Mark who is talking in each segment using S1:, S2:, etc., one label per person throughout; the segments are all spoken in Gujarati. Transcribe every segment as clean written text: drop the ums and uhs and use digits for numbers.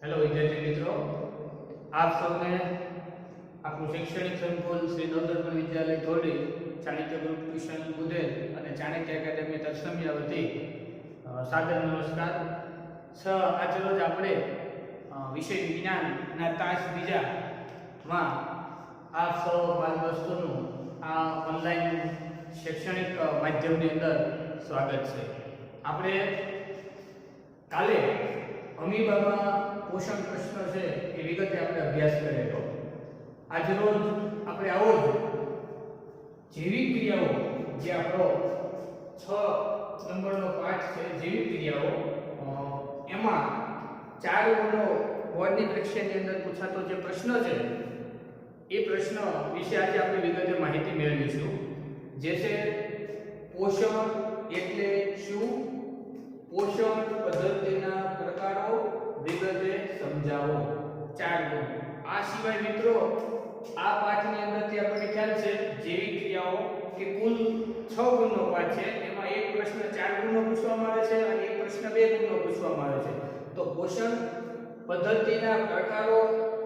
S1: हेलो विद्यार्थी मित्रों, आप सबने આપણું શૈક્ષણિક સંકુલ શ્રી નવદર્પણ વિદ્યાલય ધોરડી, ચાણક્ય ગ્રુપ ટ્યુશન બુધેલ અને ચાણક્ય એકેડેમી તત્સમિયા વતી સાદર નમસ્કાર. આજે રોજ આપણે વિષય વિજ્ઞાનના તાસ બીજામાં આપ સૌ બાળદોસ્તોનું આ ઓનલાઈન શૈક્ષણિક માધ્યમની અંદર સ્વાગત છે. આપણે કાલે અમીબામાં પોષણ પ્રશ્ન છે એ વિગતે આપણે અભ્યાસ કરેલો. આજ રોજ આપણે આવો જ જૈવિક ક્રિયાઓ, જે આપણો 6 નંબરનો પાઠ છે જૈવિક ક્રિયાઓ, એમાં 4 ગુણો બોર્ડની પરીક્ષાની અંદર પૂછાતો જે પ્રશ્ન છે એ પ્રશ્ન વિશે આજે આપણે વિગતે માહિતી મેળવીશું. જે છે પોષણ એટલે શું, પોષણ પદ્ધતિના પ્રકારો વિગતે સમજાવો, 4 ગુણ. આ સિવાય મિત્રો આ પાઠની અંદરથી આપણને ખ્યાલ છે જૈવિક ક્રિયાઓ કે કુલ 6 ગુણનો પાઠ છે. એમાં એક પ્રશ્ન 4 ગુણનો પૂછવામાં આવે છે અને એક પ્રશ્ન 2 ગુણનો પૂછવામાં આવે છે. તો પોષણ પદ્ધતિના પ્રકારો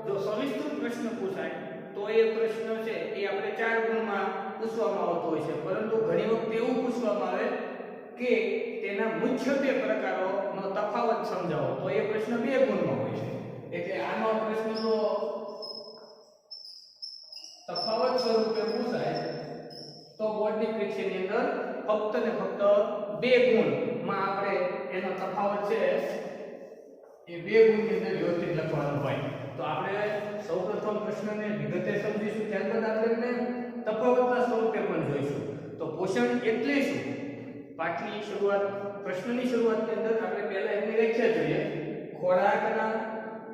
S1: જો સવિસ્તૃત પ્રશ્ન પૂછાય તો એ પ્રશ્ન છે એ આપણે 4 ગુણમાં પૂછવામાં આવતો હોય છે. પરંતુ ઘણી વખત એવું પૂછવામાં આવે કે તેના મુખ્ય 2 પ્રકારોનો તફાવત સમજાવો, તો એ પ્રશ્ન 2 ગુણમાં હોય છે. એટલે આનો પ્રશ્નનો તફાવત સ્વરૂપે પૂછાય તો બોર્ડની પરીક્ષાની અંદર ફક્ત ને ફક્ત 2 ગુણમાં આપણે એનો તફાવત છે એ 2 ગુણની અંદર વ્યવસ્થિત લખવાનો હોય. તો આપણે સૌપ્રથમ પ્રશ્નને વિગતે સમજીશું, ત્યારબાદ આપણે તફાવતના સ્વરૂપે પણ જોઈશું. તો પોષણ એટલે શું? પાઠની શરૂઆત, પ્રશ્નની શરૂઆતની અંદર આપણે પહેલા એની વ્યાખ્યા જોઈએ. ખોરાકના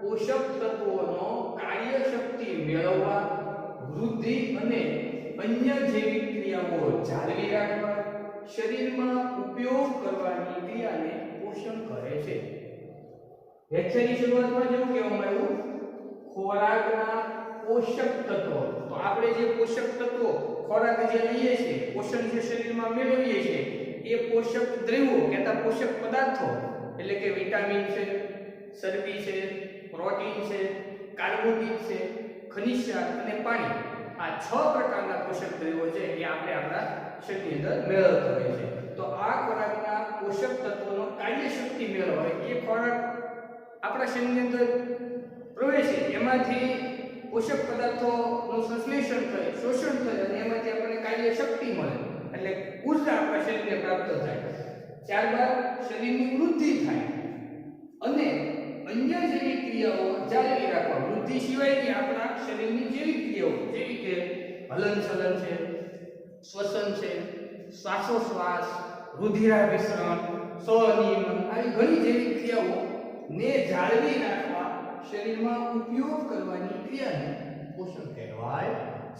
S1: પોષક તત્વોનો કાર્યશક્તિ મેળવવા, વૃદ્ધિ અને અન્ય જૈવિક ક્રિયાઓ જાળવી રાખવા, શરીરમાં ઉપયોગ કરવાની ક્રિયાને પોષણ કહે છે. વ્યાખ્યાની શરૂઆતમાં જેવું કહેવામાં આવ્યું, ખોરાકના પોષક તત્વો. તો આપણે જે પોષક તત્વો ખોરાક જે લઈએ છીએ, પોષણ જે શરીરમાં મેળવીએ છીએ, એ પોષક દ્રવ્યો કહેતા પોષક પદાર્થો એટલે કે વિટામિન છે, ચરબી છે, પ્રોટીન છે, કાર્બોદિત છે, ખનિજ ક્ષાર અને પાણી, આ 6 પ્રકારના પોષક દ્રવ્યો છે એ આપણે આપણા શરીરની અંદર મેળવતા હોઈએ છીએ. તો આ ખોરાકના પોષક તત્વોનો કાર્યશક્તિ મેળવવા, એ ખોરાક આપણા શરીરની અંદર પ્રવેશે, એમાંથી પોષક પદાર્થોનું સંશ્લેષણ થાય, શોષણ થાય અને એમાંથી આપણને કાર્યશક્તિ મળે, એટલે ઉર્જા આપણા શરીરને પ્રાપ્ત થાય. ત્યારબાદ શરીરની વૃદ્ધિ થાય અને અન્ય જૈવિક ક્રિયાઓ જાળવી રાખવા. વૃદ્ધિ સિવાયની આપણા શરીરની જૈવિક ક્રિયાઓ જેવી કે હલનચલન છે, શ્વસન છે, શ્વાસોશ્વાસ, રુધિરાભિસરણ, સ્વનિયમન, આવી ઘણી જૈવિક ક્રિયાઓ ને જાળવી રાખવા શરીરમાં ઉપયોગ કરવાની ક્રિયાને પોષણ કહેવાય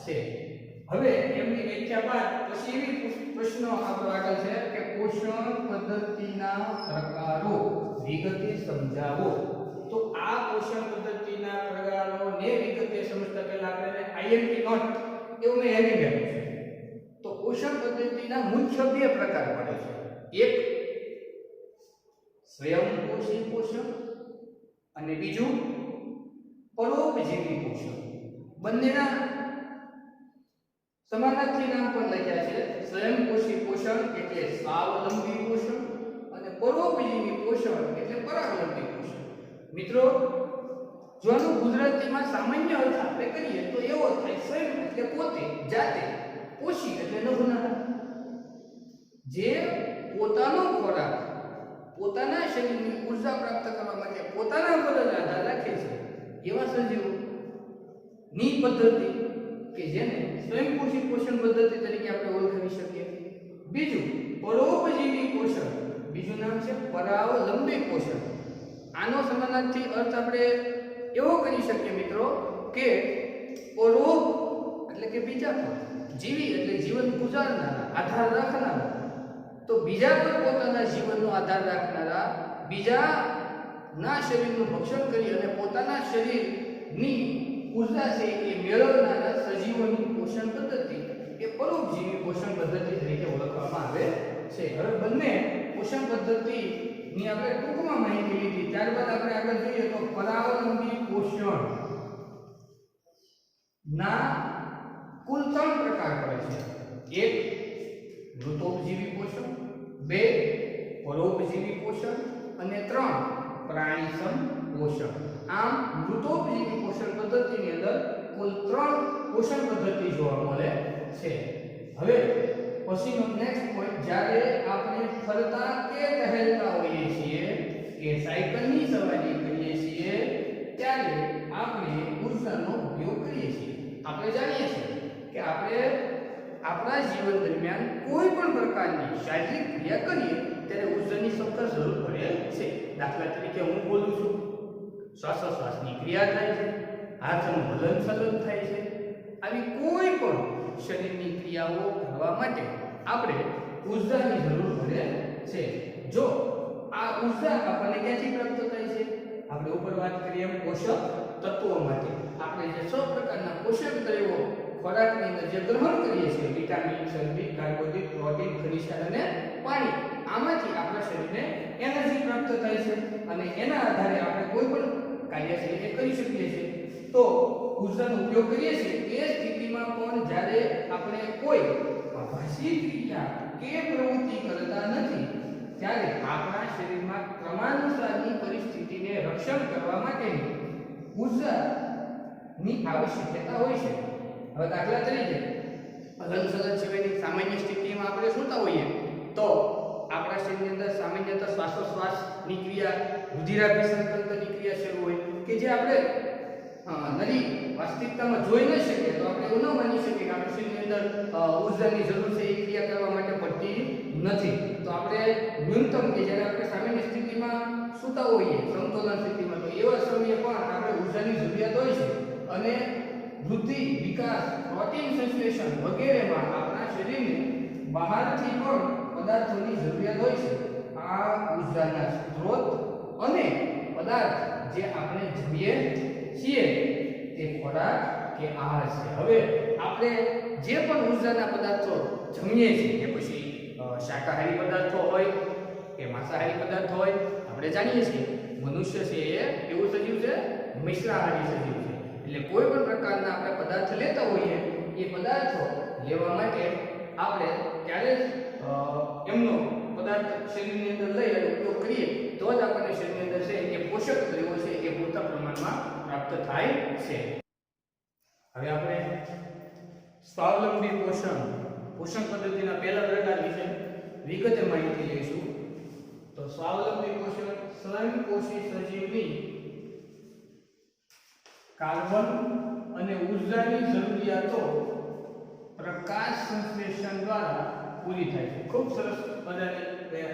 S1: છે. હવે એમની વ્યાખ્યા બાદ પછી એવી પ્રશ્નો આપણો આગળ છે કે પોષણ પદ્ધતિના પ્રકારો વિગતે સમજાવો. તો આ પોષણ પદ્ધતિના પ્રકારોને વિગતે સમજતા પહેલા આપણે આઈએમપી નોટ એવું મેં હેડિંગ આપ્યું છે. તો પોષણ પદ્ધતિના મુખ્ય 2 પ્રકાર પડે છે. એક સ્વયંપોષી પોષણ અને બીજું પરોપજીવી પોષણ. બંનેના સમાનાર્થી નામ પણ લખ્યા છે. સ્વયંપોષી પોષણ એટલે સ્વાવલંબી પોષણ અને પરોપજીવી પોષણ એટલે પરાવલંબી પોષણ. મિત્રો, જો આનું ગુજરાતીમાં સામાન્ય અર્થ આપણે કરીએ તો એવો થાય, સ્વયં એટલે પોતે, જાતે, પોષી એટલે નભનારા. જે પોતાનો ખોરાક પોતાના શરીરની ઉર્જા પ્રાપ્ત કરવા માટે પોતાના પર જ આધાર રાખે છે, એવા સજીવો ની પદ્ધતિ કે જેને સ્વયંપોષી પોષણ પદ્ધતિ તરીકે આપણે ઓળખાવી શકીએ. બીજું પરોપજીવી પોષણ, બીજું નામ છે પરાવલંબી પોષણ. આનો સમાનાર્થી અર્થ આપણે એવો કરી શકીએ મિત્રો કે પરોપ એટલે કે બીજા પર, જીવી એટલે જીવન ગુજારનારા, આધાર રાખનારા. તો બીજા પર પોતાના જીવનનો આધાર રાખનારા, બીજાના શરીરનું ભક્ષણ કરી અને પોતાના શરીરની ઉર્જા છે એ મેળવનારા સજીવોની પોષણ પદ્ધતિ એ પરોપજીવી પોષણ પદ્ધતિ તરીકે ઓળખવામાં આવે છે. હવે બંને પોષણ પદ્ધતિ ની આપણે ટૂંકમાં માહિતી લીધી. ત્યારબાદ આપણે આગળ જોઈએ તો પરાવલંબી પોષણ ના કુલ 3 પ્રકાર પડે છે. એક મૃતોપજીવી પોષણ, બે પરોપજીવી પોષણ અને ત્રણ પ્રાણીસમ પોષણ. આમ મૃતોપજીવી પોષણ પદ્ધતિની અંદર કુલ 3 પોષણ પદ્ધતિ જોવા મળે છે. હવે પછીનો નેક્સ્ટ પોઈન્ટ, જ્યારે આપણે ફરતા કે ટહેલતા હોઈએ છીએ કે સાયકલની સવારી કરીએ છીએ ત્યારે આપણે ઉર્જાનો ઉપયોગ કરીએ છીએ. આપણે જાણીએ છીએ કે આપણે આપણા જીવન દરમિયાન કોઈ પણ પ્રકારની શારીરિક ક્રિયા કરીએ ત્યારે ઉર્જાની સખત જરૂર પડે છે. દાખલા તરીકે હું બોલું છું, શ્વાસોશ્વાસની ક્રિયા થાય છે, હાથનું હલનચલન થાય છે. આવી કોઈ પણ શરીરની ક્રિયાઓ કરવા માટે આપણે ઉર્જાની જરૂર પડે છે. જો આ ઉર્જા આપણને ક્યાંથી પ્રાપ્ત થાય છે? આપણે ઉપર વાત કરીએ એમ પોષક તત્વોમાંથી. આપણે જે 6 પ્રકારના પોષક તત્વો ખોરાકની અંદર જે ગ્રહણ કરીએ છીએ, વિટામિન, ચરબી, કાર્બોહાઈડ્રેટ, પ્રોટીન, ખનિજ અને પાણી, આમાંથી આપણા શરીરને એનર્જી પ્રાપ્ત થાય છે અને એના આધારે આપણે કોઈ પણ કાર્ય છે એ કરી શકીએ છીએ. તો ઉર્જાનો ઉપયોગ કરીએ છીએ એ સ્થિતિમાં પણ જ્યારે આપણે કોઈ આભાસી ક્રિયા કે પ્રવૃત્તિ કરતા નથી ત્યારે આપણા શરીરમાં ક્રમાનુસારની પરિસ્થિતિને રક્ષણ કરવા માટેની ઉર્જાની આવશ્યકતા હોય છે. હવે દાખલા તરીકે હલનચલન સિવાયની સામાન્ય સ્થિતિમાં આપણે સૂતા હોઈએ તો આપણા શરીરની અંદર સામાન્યતઃ શ્વાસોશ્વાસની ક્રિયા, રુધિરાભિસરણ તંત્રની ક્રિયા શરૂ હોય કે જે આપણે નરી વાસ્તવિકતામાં જોઈ ન શકીએ. તો આપણે એવું ન માની શકીએ કે આપણા શરીરની અંદર ઉર્જાની જરૂર છે એ ક્રિયા કરવા માટે પડતી નથી. તો આપણે ન્યૂનતમ કે જ્યારે આપણે સામાન્ય સ્થિતિમાં સૂતા હોઈએ, સમતોલન સ્થિતિમાં, તો એવા સમયે પણ આપણે ઉર્જાની જરૂરિયાત હોય છે અને વૃદ્ધિ, વિકાસ, પ્રોટીન સંશ્લેષણ વગેરેમાં આપણા શરીરને બહારથી પણ પદાર્થોની જરૂરિયાત હોય છે. આ ઉર્જાના સ્ત્રોત અને પદાર્થ જે આપણે જમીએ છીએ તે ખોરાક કે આહાર છે. હવે આપણે જે પણ ઉર્જાના પદાર્થો જમીએ છીએ, કે પછી શાકાહારી પદાર્થો હોય કે માંસાહારી પદાર્થો હોય, આપણે જાણીએ છીએ મનુષ્ય છે એ એવું સજીવ છે, મિશ્રાહારી સજીવ છે. એટલે કોઈ પણ પ્રકારના આપણે પદાર્થ લેતા હોઈએ એ પદાર્થો લેવા માટે આપણે ત્યારે એમનો પદાર્થ શરીરની અંદર લઈ અને ઉપયોગ કરીએ તો જ આપણને શરીરની અંદર છે એ પોષક તત્વો છે એ પૂરતા પ્રમાણમાં પ્રાપ્ત થાય છે. હવે આપણે સ્વાવલંબી પોષણ પદ્ધતિના પહેલા પ્રકાર વિશે વિગતે માહિતી લઈશું. તો સ્વાવલંબી પોષણ સ્વયંપોષી સજીવની કાર્બન અને ઉર્જાની જરૂરિયાતો પ્રકાશ સંશ્લેષણ દ્વારા પૂરી થાય છે. ખૂબ સરસ મજાની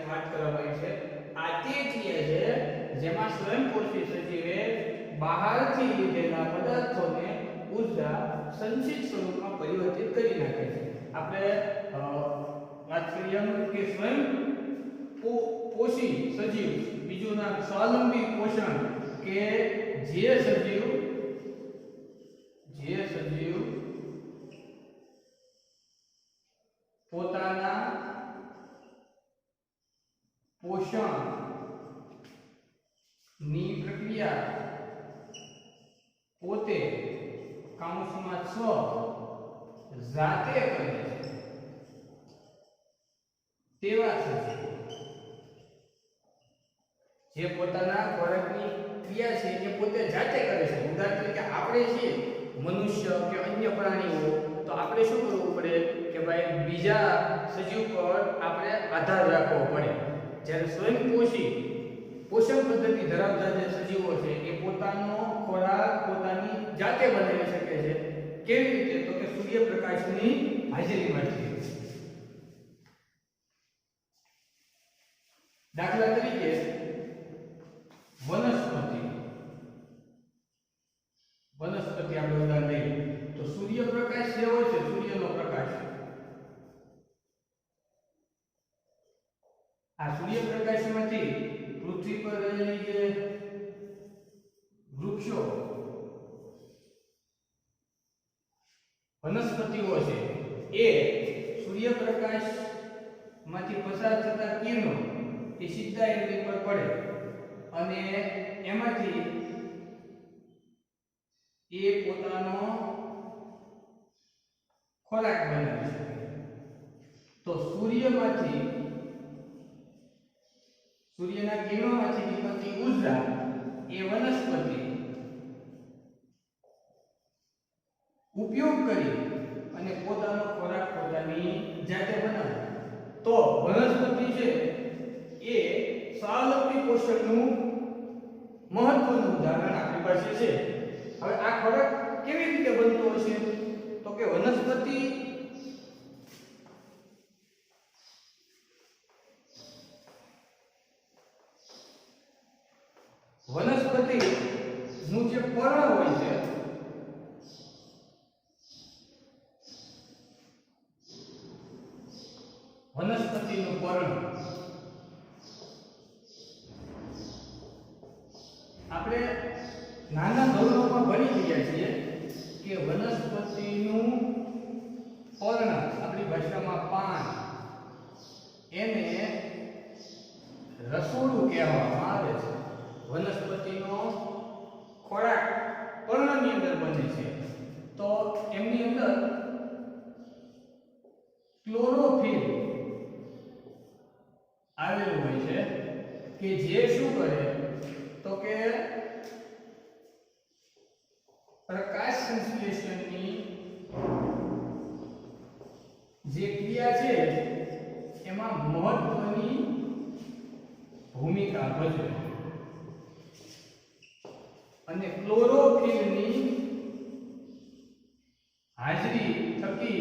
S1: વાત કરવામાં આવી છે. આ તે ક્રિયા છે જેમાં સ્વયંપોષી સજીવે બહારથી લીધેલા પદાર્થોને ઉર્જા સંચિત સ્વરૂપમાં પરિવર્તિત કરી નાખે છે. આપણે વાત કરીએ કે સ્વયં પોષી સજીવ, બીજું નામ સ્વાવલંબી પોષણ, કે જે સજીવ પોતાના પોષણ ની પ્રક્રિયા પોતે કાઉન્સમાં સ્વ જાતે કરે છે તેવા સજીવ, જે પોતાના ખોરાકની ક્રિયા છે એ પોતે જાતે કરે છે. ઉદાહરણ તરીકે આપણે છીએ મનુષ્ય કે અન્ય પ્રાણીઓ, તો આપણે શું કરવું પડે કે ભાઈ બીજા સજીવ પર આપણે આધાર રાખવો પડે. જ્યારે સ્વયંપોષી પોષણ પદ્ધતિ ધરાવતા જે સજીવો છે એ પોતાનો ખોરાક પોતાની જાતે બનાવી શકે છે. કેવી રીતે? તો કે સૂર્યપ્રકાશની હાજરીમાંથી. દાખલા તરીકે વનસ્પતિ આપણે ઉદાહરણ લઈએ તો સૂર્યપ્રકાશ જે હોય છે, સૂર્યનો પ્રકાશ, આ સૂર્યપ્રકાશમાંથી પૃથ્વી પર રહેલી જે વૃક્ષો, વનસ્પતિઓ છે એ સૂર્યપ્રકાશમાંથી પસાર થતા કિરણો એ સીધા એમની પર પડે અને એમાંથી એ પોતાનો ખોરાક બનાવી શકે. તો સૂર્યના કિરણોમાંથી નીકળતી ઉર્જા એ વનસ્પતિ ઉપયોગ કરી અને પોતાનો ખોરાક પોતાની જાતે બનાવે. તો વનસ્પતિ છે એ સ્વાવલંબી પોષણનું મહત્વનું ઉદાહરણ આપણી પાસે છે. હવે આ ખોરાક કેવી રીતે બનતો હશે? તો કે વનસ્પતિ નું જે પર્ણ હોય છે વનસ્પતિનું પર્ણ આપણે નાના ધોરણોમાં ભણી ગયા છીએ કે વનસ્પતિનું પર્ણ આપણી ભાષામાં પાન એને રસોડું કહેવામાં આવે છે. વનસ્પતિનો ખોરાક પર્ણની અંદર બને છે. તો એમની અંદર ક્લોરોફિલ આવેલું હોય છે કે જે શું કરે તો કે પ્રકાશ સંશ્લેષણની જે ક્રિયા છે એમાં મહત્વની ભૂમિકા ભજવે અને ક્લોરોફિલની હાજરી થકી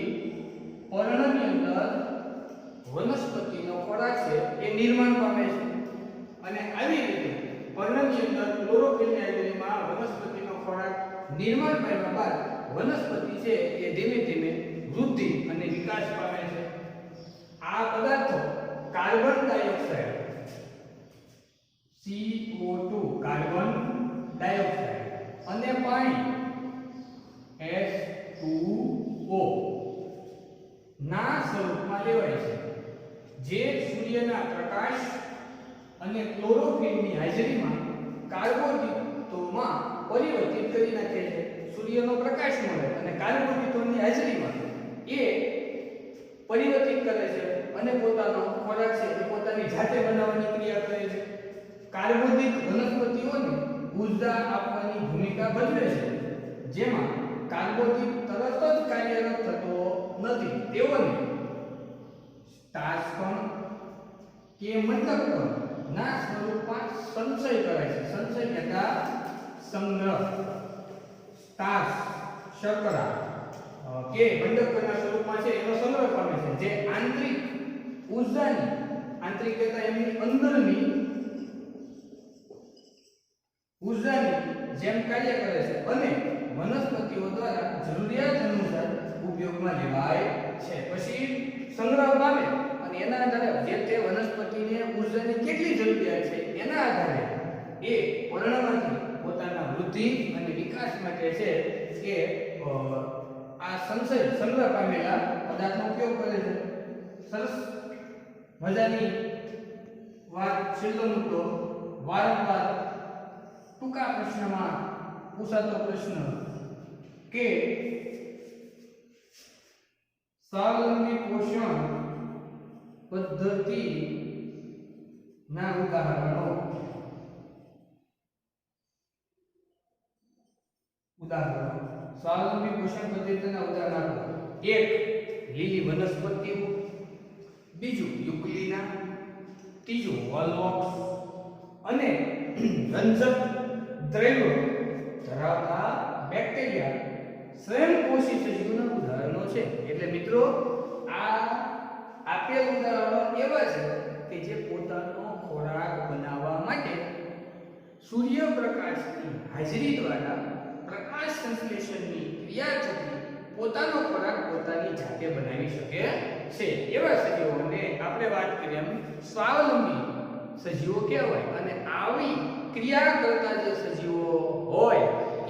S1: પર્ણની અંદર વનસ્પતિનો ખોરાક છે એ નિર્માણ પામે છે. અને આવી રીતે પર્ણની અંદર ક્લોરોફિલની હાજરીમાં વનસ્પતિનો ખોરાક નિર્માણ પામ્યા બાદ વનસ્પતિ છે એ ધીમે ધીમે વૃદ્ધિ અને વિકાસ પામે છે. આ પદાર્થો carbon dioxide CO2 carbon dioxide અને પાણી H2O ના સ્વરૂપમાં લેવાય છે, જે સૂર્યના પ્રકાશ અને ક્લોરોફિલની હાજરીમાં કાર્બોદિતોમાં પરિવર્તિત કરી નાખે છે. સૂર્યનો પ્રકાશ મળે અને કાર્બોદિતોની હાજરીમાં એ પરિવર્તિત કરે છે અને પોતાનો ખોરાક છે એ પોતાની જાતે બનાવવાની ક્રિયા કરે છે. કાર્બોદિત વનસ્પતિઓને ઉર્જા આપવાની ભૂમિકા ભજવે છે, જેમાં કાર્બોદિત તરત જ કાર્યરત થતો નથી. તેઓને સ્ટાર્ચ પણ કે મંડક પણ ના સ્વરૂપમાં સંચય કરાય છે. સંચય કહેતા સંગ્રહ. સ્ટાર્ચ શર્કરા કે મંડકના સ્વરૂપમાં છે એનો સંગ્રહ પામે છે, જે આંતરિક ઉર્જાની આંતરિક કહેતા એમની અંદરની ઉર્જાની જેમ કાર્ય કરે છે અને વનસ્પતિઓ દ્વારા જરૂરિયાત અનુસાર ઉપયોગમાં લેવાય છે. પછી સંગ્રહ પામે અને એના આધારે જે તે વનસ્પતિને ઉર્જાની કેટલી જરૂરિયાત છે એના આધારે એ પર્ણમાંથી પોતાના વૃદ્ધિ અને વિકાસ માટે છે કે આ સંગ્રહ પામેલા પદાર્થનો ઉપયોગ કરે છે. સરસ મજાની વાત છેલ્લો મુદ્દો વારંવાર ટૂંકા પ્રશ્નમાં પૂછાતો પ્રશ્ન કે સ્વાવલંબી પોષણ પદ્ધતિ ના ઉદાહરણો. સ્વાવલંબી પોષણ પદ્ધતિના ઉદાહરણો: 1. લીલી વનસ્પતિઓ, 2. યુક્લિના, 3. વોલવોક્સ અને રંજક દ્રવ્યો ધરાવતા બેક્ટેરિયા સ્વયંપોષી સજીવોના ઉદાહરણો છે. એટલે મિત્રો આ આપેલ ઉદાહરણો એવા છે કે જે પોતાનો ખોરાક બનાવવા માટે સૂર્યપ્રકાશની હાજરી દ્વારા પ્રકાશ સંશ્લેષણની ક્રિયા થકી પોતાનો ખોરાક પોતાની જાતે બનાવી શકે છે. એવા સજીવોને આપણે વાત કરીએ એમ સ્વાવલંબી સજીવો કહેવાય. અને આવી ક્રિયા કરતા જે સજીવો હોય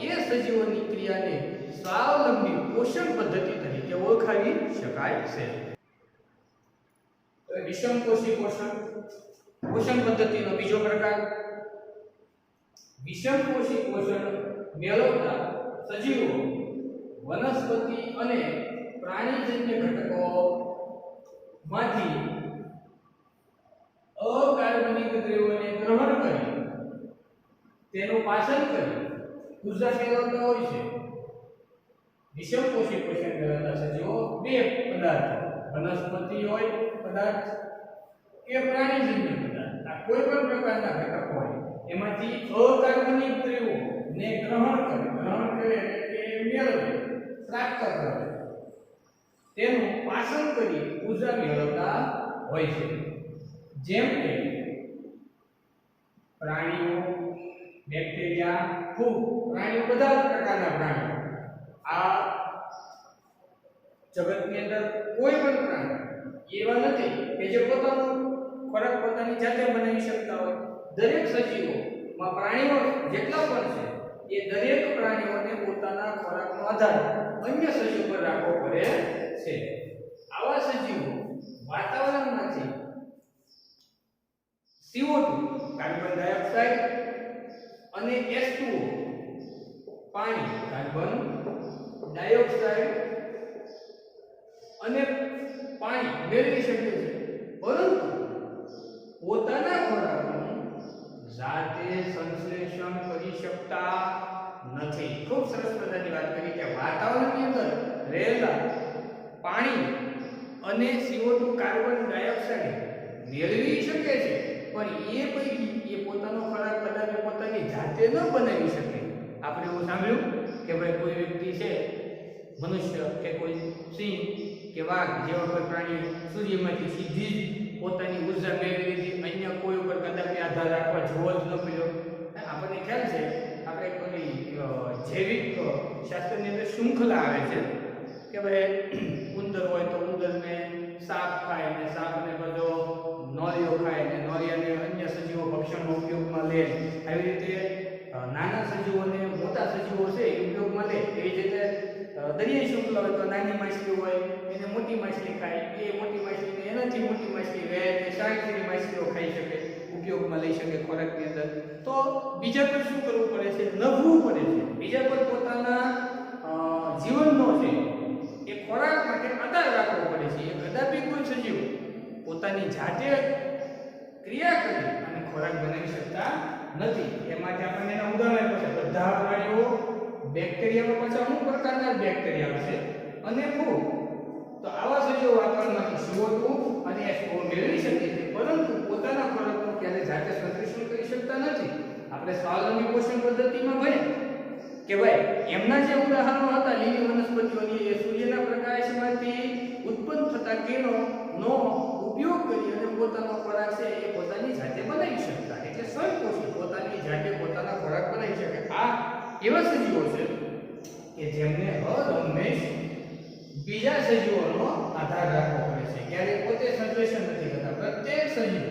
S1: એ સજીવોની ક્રિયાને સ્વાવલંબી પોષણ પદ્ધતિ તરીકે ઓળખાવી શકાય છે. વિષમપોષી પોષણ પોષણ પદ્ધતિનો બીજો પ્રકાર વિષમપોષી પોષણ મેળવતા સજીવો વનસ્પતિ અને પ્રાણીજન્ય ઘટકોમાંથી અકાર્બનિક દ્રવ્યોને ગ્રહણ કરી તેનું પાચન કરી ઉર્જા મેળવતા હોય છે. વિષમપોષી પોષણ મેળવતા સજીવો બે પદાર્થો વનસ્પતિ હોય પદાર્થ કે પ્રાણીજન્ય પદાર્થ આ કોઈ પણ પ્રકારના ઘટક હોય એમાંથી અકાર્બનિક દ્રવ્યોને ગ્રહણ કરે એટલે કે મેળવે પ્રાપ્ત કરે તેનું પાચન કરી ઉર્જા મેળવતા હોય છે. જેમ કે પ્રાણીઓ, બેક્ટેરિયા, ફૂગ, પ્રાણીઓ બધા પ્રકારના પ્રાણીઓ આ જગતની અંદર કોઈ પણ પ્રાણી એવા નથી કે જે પોતાનો ખોરાક પોતાની જાતે બનાવી શકતા હોય. દરેક સજીવોમાં પ્રાણીઓ જેટલા પણ છે એ દરેક પ્રાણીઓને પોતાના ખોરાકનો આધાર અન્ય સજીવો પર રાખવો પડે છે. આવા સજીવો વાતાવરણમાંથી CO2 કાર્બન ડાયોક્સાઇડ અને H2O પાણી કાર્બન ડાયોક્સાઇડ અને પાણી મેળવી શકે છે, પરંતુ પોતાના ખોરાકનું જાતે સંશ્લેષણ કરી શકતા નથી. ખૂબ સરસ મજાની વાત કરી કે વાતાવરણની અંદર રહેલા પાણી અને CO2 કાર્બન ડાયોક્સાઇડ મેળવી શકે છે, પણ એ પૈકી એ પોતાનો ખોરાક કદાચ પોતાની જાતે ન બનાવી શકે. આપણે એવું સાંભળ્યું કે ભાઈ કોઈ વ્યક્તિ છે, મનુષ્ય કે કોઈ સિંહ કે વાઘ જેવા કોઈ પ્રાણી સૂર્યમાંથી સીધી જ પોતાની ઉર્જા મેળવી લીધી, અન્ય કોઈ ઉપર કદાચ આધાર રાખવા જોવો જ ન પડ્યો. આપણને ખ્યાલ છે, આપણે કોઈ જૈવિક શાસ્ત્રની અંદર શૃંખલા આવે છે કે ભાઈ ઉંદર હોય તો ઉંદરને સાપ ખાય અને સાપને બધો નોળિયો ખાય અને નોળિયાને અન્ય સજીવો ભક્ષણનો ઉપયોગમાં લે. આવી રીતે નાના સજીવોને મોટા સજીવો છે એ ઉપયોગમાં લે. એવી રીતે દરિયાઈ શૃંખલા હોય તો નાની માછલી હોય એને મોટી માછલી ખાય, એ મોટી માછલીને એનાથી મોટી માછલી વેર કે શાકની માછલીઓ ખાઈ શકે, ઉપયોગમાં લઈ શકે ખોરાકની અંદર. તો બીજા પર શું કરવું પડે છે? નભવું પડે છે. બીજા પર પોતાના જીવનનો છે એ ખોરાક માટે આધાર રાખવો પડે છે. એ કદાપી કોઈ સજીવ પોતાની જાતે ક્રિયા કરી અને ખોરાક બનાવી શકતા નથી. એ માટે આપણને એના ઉદાહરણ છે. બધા પ્રાણીઓ બેક્ટેરિયામાં પાછા અમુક પ્રકારના બેક્ટેરિયા છે અને ફૂગ. તો આવા સજીવો વાતાવરણમાંથી CO2 અને H2O મેળવી શકે છે, પરંતુ પોતાના ખોરાકનું ક્યારે જાતે સંશ્લેષણ કરી શકતા નથી. આપણે સ્વાવલંબી પોષણ પદ્ધતિમાં ભણ્યા કે ભાઈ એમના જે ઉદાહરણો હતા લીલી વનસ્પતિઓની, એ સૂર્યના પ્રકાશમાંથી ઉત્પન્ન થતા કિરણોનો ઉપયોગ કરી અને પોતાનો ખોરાક છે એ પોતાની જાતે બનાવી શકતા. એટલે સ્વયંપોષી પોતાની જાતે પોતાના ખોરાક બનાવી શકે. આ એવા સજીવો છે કે જેમને હર હંમેશ બીજા સજીવોનો આધાર રાખવો પડે છે. ક્યારેય પોતે સંશ્લેષણ નથી કરતા. પ્રત્યેક સજીવ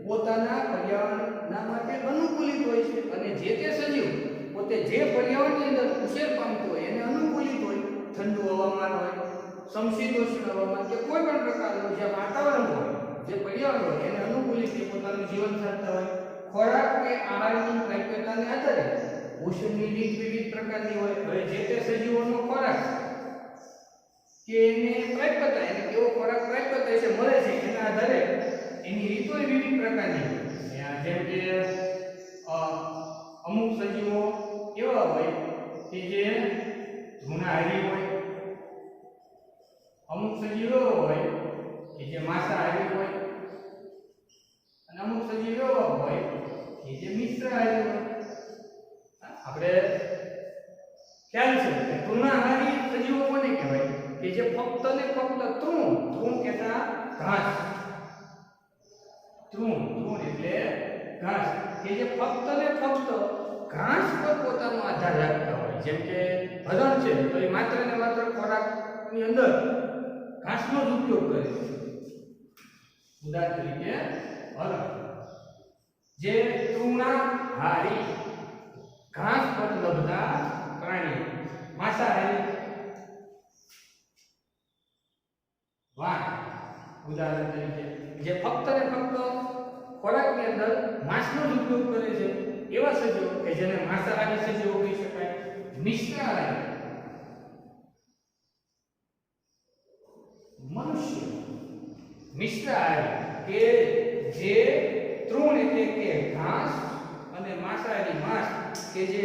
S1: પોતાના પર્યાવરણના માટે અનુકૂલિત હોય છે અને જે તે સજીવ પોતે જે પર્યાવરણની અંદર ઉછેર પામતો હોય એને અનુકૂલિત હોય. ઠંડુ હવામાન હોય, સમશીતોષ્ણ હવામાન કે કોઈ પણ પ્રકારનું જે વાતાવરણ હોય, જે પર્યાવરણ હોય એને અનુકૂલિત એ પોતાનું જીવન સાધતા હોય. ખોરાક કે આહારની પ્રાપ્યતાને આધારે પોષણની રીત વિવિધ પ્રકારની હોય. હવે જે તે સજીવોનો ખોરાક કે એને પ્રાપ્યતા, એને કેવો ખોરાક પ્રાપ્યતા છે મળે છે એના આધારે એની રીતો વિવિધ પ્રકારની હોય. જેમ કે અમુક સજીવો એવા હોય કે જે ધૂણાહારી હોય, અમુક સજીવો હોય કે જે માંસાહારી હોય, અને અમુક સજીવો હોય કે જે મિશ્રાહારી હોય. આપણે ખ્યાલ છે કે તૃણાહારી સજીવો કોને કહેવાય? કે જે ફક્ત ને ફક્ત તૃણ કહેતા ઘાસ, તૃણ એટલે ઘાસ, કે જે ફક્ત ને ફક્ત ઘાસ પર પોતાનો આધાર રાખતા હોય. જેમ કે હરણ છે તો એ માત્ર ને માત્ર ખોરાકની અંદર ઘાસનો જ ઉપયોગ કરે છે. ઉદાહરણ તરીકે હરણ જે તૃણાહારી ઘાસ પર લભતા પ્રાણી. માંસાહારી વાઘ ઉદાહરણ તરીકે જે ફક્ત ને ફક્ત ખોરાક માંસનો જ ઉપયોગ કરે છે એવા સજીવો કે જેને માંસાહારી સજીવો કહી શકાય. મિશ્રાહારી મનુષ્ય, મિશ્રાહારી કે જે તૃણ એટલે કે ઘાસ અને માંસાહારી માંસ કે જે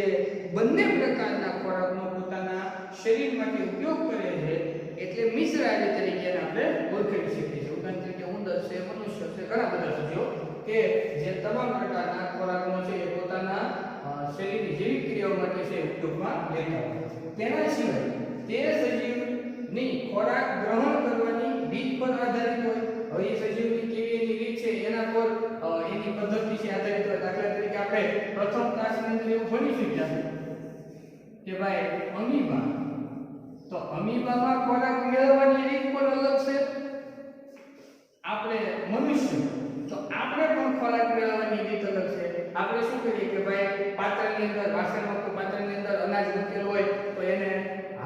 S1: બંને પ્રકારના ખોરાકનો પોતાના શરીર માટે ઉપયોગ કરે છે એટલે મિશ્રાહારી તરીકે આપણે ઓળખી શકીએ છીએ. ઉદાહરણ તરીકે ઉંદર છે, મનુષ્ય છે, ઘણા બધા સજીવો કે જે તમામ પ્રકારના ખોરાકનો છે એ પોતાના શરીરની જૈવિક ક્રિયાઓ માટે છે ઉપયોગમાં લેતા હોય. તેના સિવાય તે સજીવની ખોરાક ગ્રહણ કરવાની રીત પર આધારિત હોય. હવે એ સજીવની કેવી એની રીત છે એના પર એની પદ્ધતિ છે આધારિત હોય. દાખલા તરીકે આપણે પ્રથમ ક્લાસની અંદર એવું ભણી શક્યા કે ભાઈ અમીબા, તો અમીબામાં ખોરાક મેળવવાની રીત પણ અલગ છે. આપણે મનુષ્ય, તો આપણે પણ ખોરાક મેળવવાની રીત અલગ છે. આપણે શું કરીએ કે ભાઈ પાત્રની અંદર, વાસણમાં કોઈ પાત્રની અંદર અનાજ મૂકેલું હોય તો એને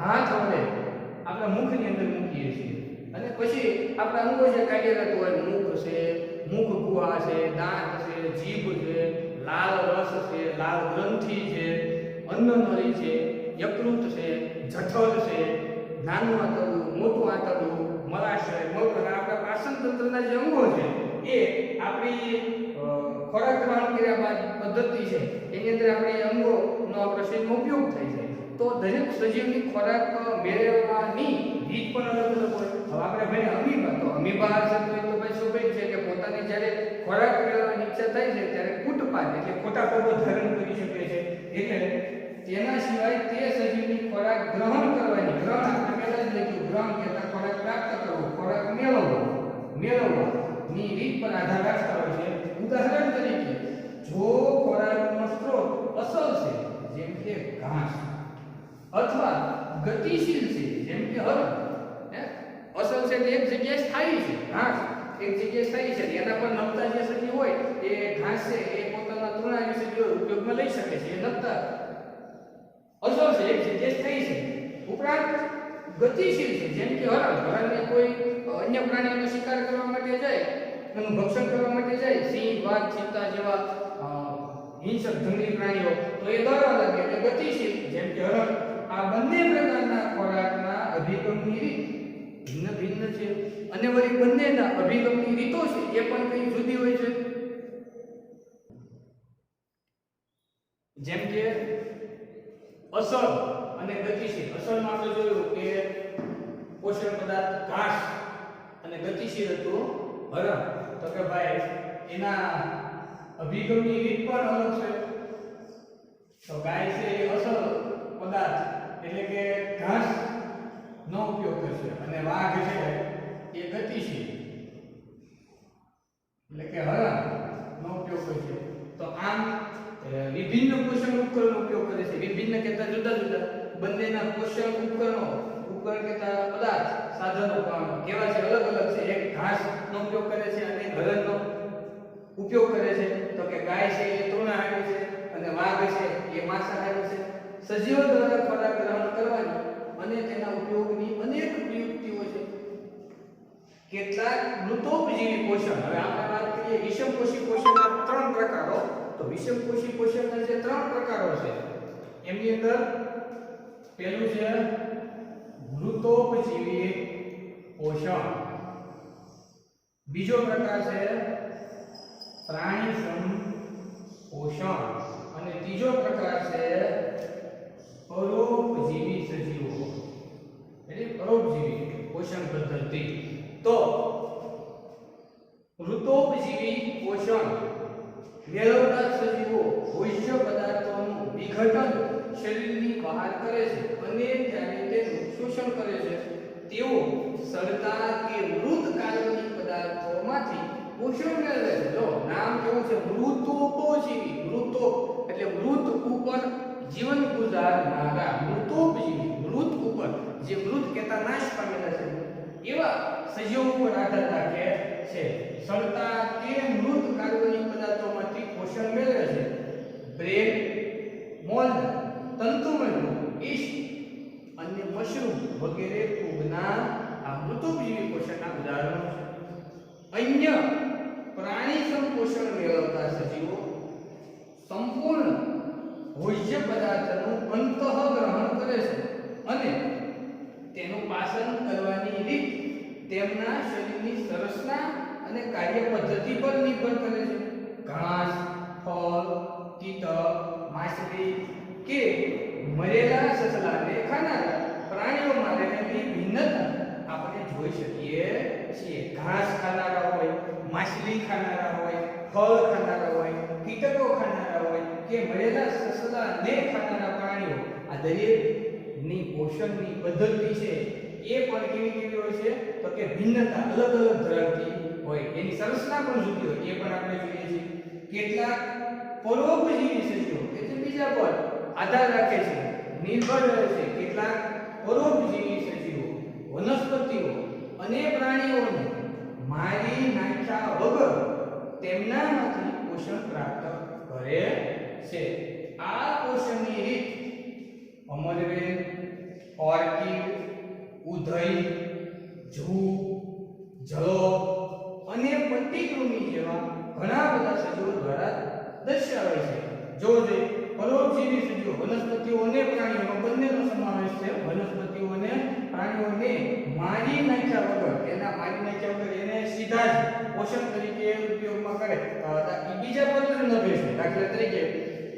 S1: હાથ વડે આપણા મુખની અંદર મૂકીએ છીએ અને પછી આપણા અંગો જે કાર્યરત હોય, મુખ છે, મુખ ગુહા છે, દાંત છે, જીભ છે, લાલ રસ છે, લાલ ગ્રંથિ છે, અન્નનળી છે, યકૃત છે, જઠર છે, નાનું આંતરડું, મોટું આંતરડું, મલાશય, મગજ, આપણા પાચન તંત્રના જે અંગો છે એ આપણી ખોરાક ગ્રહણ કર્યા બાદ પદ્ધતિ છે એની અંદર આપણે અંગોનો આપણા શરીરમાં ઉપયોગ થાય છે. તો દરેક સજીવની ખોરાક મેળવવાની રીત પણ અલગ અલગ હોય. હવે આપણે ભાઈ અમીબા, તો અમીબા છે તો એ તો ભાઈ સ્વાભાવિક છે કે પોતાની જ્યારે ખોરાક મેળવવાની ઈચ્છા થાય છે ત્યારે કૂટપાટ એટલે ખોટા પગો ધારણ કરી શકે છે. એટલે તેના સિવાય તે સજીવની ખોરાક ગ્રહણ કરવાની, ગ્રહણ આપણે પહેલા જ લખ્યું, ગ્રહણ કહેતા ખોરાક પ્રાપ્ત કરવો, ખોરાક મેળવવાની રીત પર આધાર રાખતા હોય છે. ઉદાહરણ તરીકે જો ખોરાકનો સ્ત્રોત અસલ છે જેમ કે ઘાસ અથવા ગતિશીલ છે જેમ કે હરણ, અસલ છે તે એક જગ્યાએ સ્થાયી છે, ઘાસ એક જગ્યાએ સ્થાયી છે, એના પર નમતા જે સજીવ હોય એ ઘાસ છે એ પોતાના તૃણાહારી સજીવો ઉપયોગમાં લઈ શકે છે, એ નમતા અસલ છે, એક જગ્યાએ સ્થાયી છે. ઉપરાંત ગતિશીલ છે જેમ કે હરણને કોઈ અન્ય પ્રાણીનો શિકાર કરવા માટે જાય, એનું ભક્ષણ કરવા માટે જાય, સિંહ, વાઘ, ચિત્તા જેવા હિંસક જંગલી પ્રાણીઓ, તો એ દોડવા લાગે એટલે ગતિશીલ જેમ કે હરણ. આ બંને પ્રકારના ખોરાકના અભિગમની રીત ભિન્ન ભિન્ન છે અને વળી બંનેના અભિગમની રીતો છે એ પણ કઈ જુદી હોય છે. જેમ કે અસલ અને ગતિશીલ. અસલમાં આપણે જોયું કે પોષણ પદાર્થ ઘાસ અને ગતિશીલ હતું હરણ, તો કે ભાઈ એના અભિગમની રીત પણ અલગ છે. તો ગાય છે એ અસલ પદાર્થ એટલે કે ઘાસ નો ઉપયોગ કરશે અને વાઘ છે એ ગતિશીલ એટલે કે હરણ નો ઉપયોગ કરશે. તો આમ વિભિન્ન પોષણ ઉપકરણનો ઉપયોગ કરે છે. વિભિન્ન કહેતા જુદા જુદા, બંનેના પોષણ ઉપકરણ કહેતા પદાર્થ સાધનો પણ કેવા છે, અલગ અલગ છે. એક ઘાસનો ઉપયોગ કરે છે અને હરણનો ઉપયોગ કરે છે. તો કે ગાય છે એ તૃણાહારી છે અને વાઘ છે એ માંસાહારી છે. સજીવો દ્વારા ખોરાક ગ્રહણ કરવાની અને તેના ઉપયોગની અનેક પ્રયુક્તિઓ છે. કેટલાક મૃતોપજીવી પોષણ, હવે આપણે વાત કરીએ વિષમપોષી પોષણના 3 પ્રકારો. તો વિષમપોષી પોષણના જે 3 પ્રકારો છે એમની અંદર પહેલું છે મૃતોપજીવી પોષણ, બીજો પ્રકાર છે પ્રાણીસમ પોષણ અને ત્રીજો પ્રકાર છે પરોપજીવી સજીવો એટલે પરોપજીવી પોષણ પદ્ધતિ. તો મૃતોપજીવી પોષણ મેળવનાર સજીવો પોષક પદાર્થોનું વિઘટન શરીરની બહાર કરે છે અને ત્યારે તેનું શોષણ કરે છે. તેઓ સડતા કે મૃત કાર્બનિક પદાર્થોમાંથી પોષણ મેળવે છે. જો નામ કેવું છે, મૃતોપજીવી. મૃતો એટલે મૃત ઉપર જીવન ગુજારનારા, મૃતોપજીવી મૃત ઉપર, જે મૃત કહેતા નાશ પામેલા છે એવા સજીવો પર આધાર રાખે છે. સડતા કે મૃત કાર્બનિક પદાર્થોમાંથી પોષણ મેળવે છે. બ્રેડ, મોલ્ડ, તંતુમય, ઈસ્ટ અને મશરૂમ વગેરે ફૂગના આ મૃતોપજીવી પોષણના ઉદાહરણો છે. અન્ય પ્રાણી સંપોષણ મેળવતા સજીવો ભોજ્ય પદાર્થનું અંતઃગ્રહણ કરે છે અને તેનું પાચન કરવાની રીત તેમના શરીરની સંરચના અને કાર્ય પદ્ધતિ પર નિર્ભર કરે છે. ઘાસ, ફળ, કીટક, માછલી કે મરેલા સસલાને ખાનારા પ્રાણીઓમાં રહેલી ભિન્નતા આપણે જોઈ શકીએ છીએ. ઘાસ ખાનારા હોય, માછલી ખાનારા હોય, ફળ ખાનારા હોય, કીટકો ખાનારા હોય કે મરેલા સસલાને ખાનારા પ્રાણીઓ, આ દરેકની પોષણની પદ્ધતિ છે એ પણ કેવી હોય છે તો કે ભિન્નતા અલગ અલગ ધરાવતી હોય. એની સંરચના પણ જુદી હોય એ પણ આપણે જોઈએ છીએ. કેટલાક પરોપજીવી સજીવો કે જે બીજા પર આધાર રાખે છે, નિર્ભર રહે છે. કેટલાક પરોપજીવી સજીવો વનસ્પતિઓ અને પ્રાણીઓને મારી નાખ્યા વગર તેમનામાંથી પોષણ પ્રાપ્ત કરે છે. આ પોષણની રીત અમરવેલ, ઓર્કિડ, ઉધઈ, જૂ, જલોગ અને પટ્ટીકૃમિ જેવા ઘણા બધા સજીવો દ્વારા દર્શાવાય છે. જો જે પરોપજીવી સજીવો વનસ્પતિઓ અને પ્રાણીઓ બંનેનો સમાવેશ છે. વનસ્પતિઓ અને પ્રાણીઓને મારી નાખ્યા વગર, એના મારી નાખ્યા વગર એને સીધા જ પોષણ તરીકે ઉપયોગમાં કરે એ બીજા પર નભે છે. દાખલા તરીકે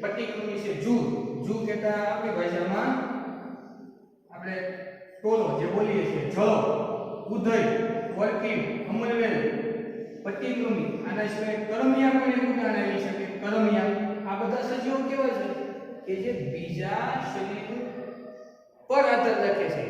S1: પટ્ટીકૃમિ છે જૂ. જૂ કહેતા આપણી ભાષામાં આપણે ટોલો જે બોલીએ છીએ, જળો, ઉધઈ, ઓર્કિડ, અમરવેલ, પટ્ટીકૃમિ, આના સિવાય કરમિયા પણ એક ઉદાહરણ લઈ શકે. કરમિયા આ બધા સજીવો કેવા છે કે જે બીજા શરીર પર આધાર રાખે છે,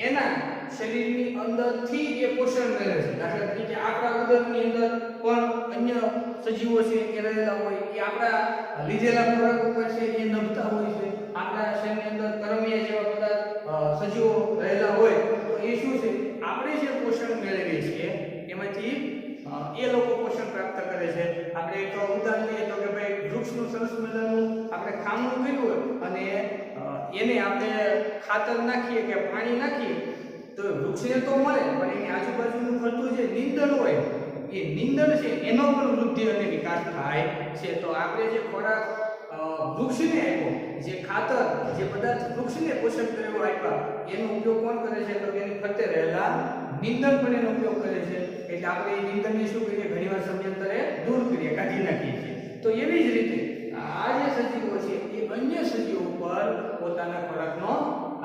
S1: એના શરીરની અંદરથી એ પોષણ મેળવે છે. દાખલા તરીકે આપણા ઉદરની અંદર પણ અન્ય સજીવો છે એ રહેલા હોય, એ આપણા લીધેલા ખોરાક ઉપર છે એ નભતા હોય છે. આપણા શરીરની અંદર કરમિયા જેવા બધા સજીવો રહેલા હોય તો એ શું છે, આપણે જે પોષણ મેળવીએ છીએ એમાંથી એ લોકો પોષણ પ્રાપ્ત કરે છે. આપણે એક ઉદાહરણ લઈએ તો કે ભાઈ વૃક્ષનું સરસ મજાનું આપણે ખામણું કર્યું હોય અને એને આપણે ખાતર નાખીએ કે પાણી નાખીએ તો વૃક્ષને તો મળે, પણ એની આજુબાજુનું ફરતું જે નીંદણ હોય એ નીંદણ છે એનો પણ વૃદ્ધિ અને વિકાસ થાય છે. તો આપણે જે ખોરાક વૃક્ષને આપ્યો, જે ખાતર, જે પદાર્થ વૃક્ષને પોષણ કર્યો આપ્યા, એનો ઉપયોગ કોણ કરે છે તો એની ફરતે રહેલા નીંદણ પણ એનો ઉપયોગ કરે છે. એટલે આપણે એ નીંદણને શું કરીએ, ઘણીવાર સમયાંતરે દૂર કરીએ, કાઢી નાખીએ છીએ. તો એવી જ રીતે આ જે સજીવો છે એ અન્ય સજીવો પર પોતાના ખોરાકનો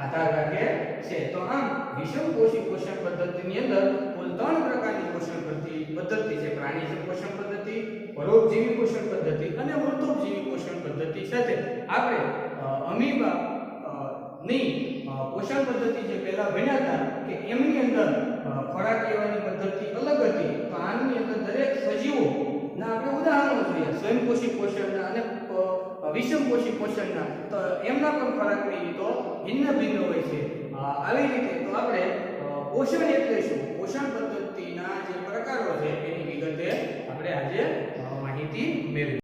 S1: આધાર રાખે છે. તો આમ વિષમપોષી પોષણ પદ્ધતિની અંદર કુલ 3 પ્રકારની પોષણ પદ્ધતિ છે. પ્રાણી પોષણ પદ્ધતિ, પરોપજીવી પોષણ પદ્ધતિ અને મૃતોપજીવી પોષણ પદ્ધતિ સાથે આપણે અમીબા ની પોષણ પદ્ધતિ જે પહેલા ભણ્યા હતા કે એમની અંદર ખોરાક લેવાની પદ્ધતિ અલગ હતી. તો આની અંદર દરેક સજીવો ના આપણે ઉદાહરણો જોઈએ, સ્વયંપોષી પોષણના અને વિષમપોષી પોષણના. તો એમના પણ ખોરાકની રીતો ભિન્ન ભિન્ન હોય છે. આવી રીતે તો આપણે પોષણ એટલે શું, પોષણ પદ્ધતિના જે પ્રકારો છે એની વિગતે આપણે આજે માહિતી મેળવી.